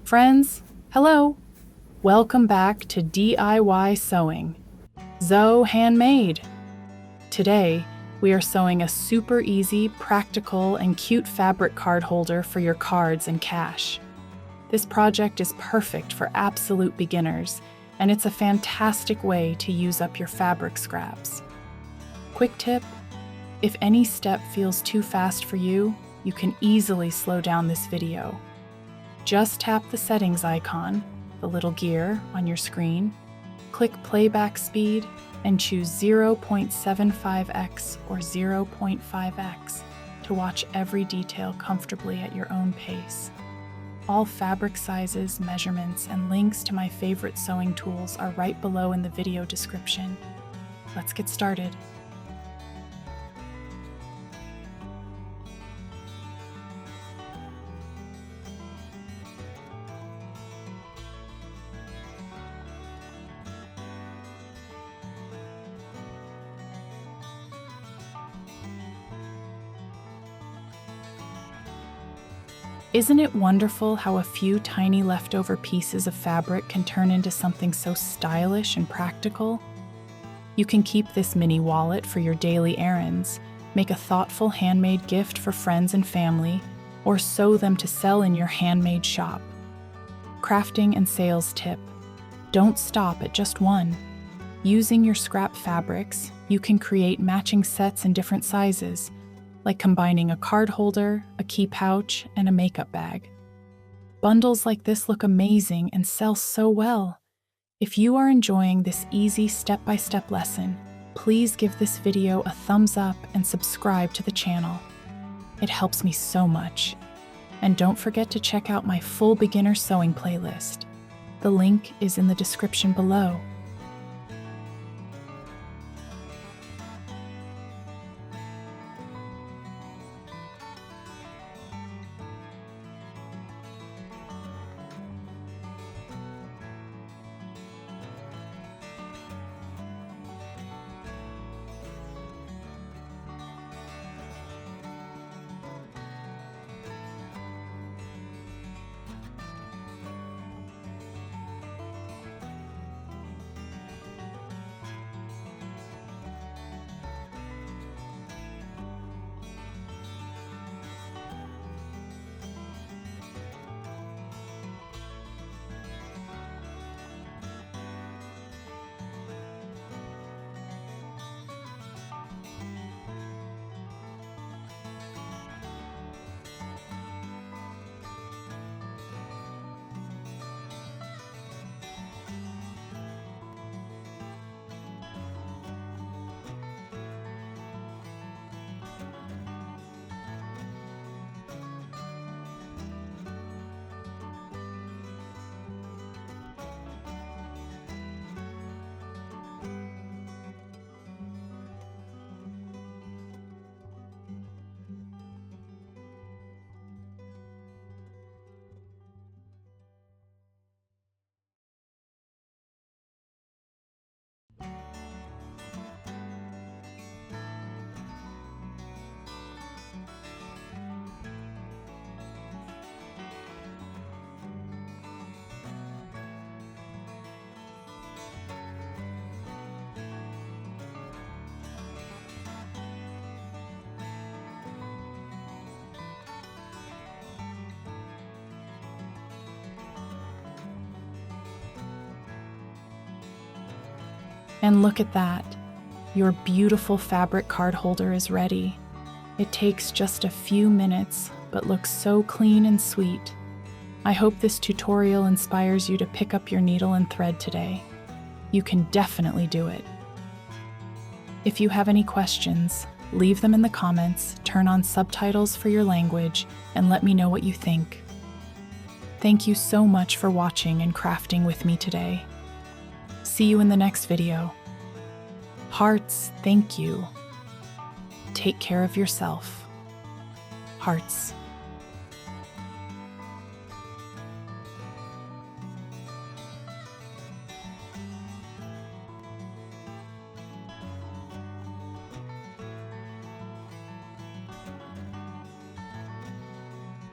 Friends, hello! Welcome back to DIY Sewing. Zoe Handmade. Today, we are sewing a super easy, practical, and cute fabric card holder for your cards and cash. This project is perfect for absolute beginners, and it's a fantastic way to use up your fabric scraps. Quick tip: if any step feels too fast for you, you can easily slow down this video. Just tap the settings icon, the little gear on your screen, click Playback Speed, and choose 0.75x or 0.5x to watch every detail comfortably at your own pace. All fabric sizes, measurements, and links to my favorite sewing tools are right below in the video description. Let's get started. Isn't it wonderful how a few tiny leftover pieces of fabric can turn into something so stylish and practical? You can keep this mini wallet for your daily errands, make a thoughtful handmade gift for friends and family, or sew them to sell in your handmade shop. Crafting and sales tip: don't stop at just one. Using your scrap fabrics, you can create matching sets in different sizes, like combining a card holder, a key pouch, and a makeup bag. Bundles like this look amazing and sell so well. If you are enjoying this easy step-by-step lesson, please give this video a thumbs up and subscribe to the channel. It helps me so much. And don't forget to check out my full beginner sewing playlist. The link is in the description below. And look at that, your beautiful fabric card holder is ready. It takes just a few minutes, but looks so clean and sweet. I hope this tutorial inspires you to pick up your needle and thread today. You can definitely do it. If you have any questions, leave them in the comments, turn on subtitles for your language, and let me know what you think. Thank you so much for watching and crafting with me today. See you in the next video. Hearts, thank you. Take care of yourself. Hearts.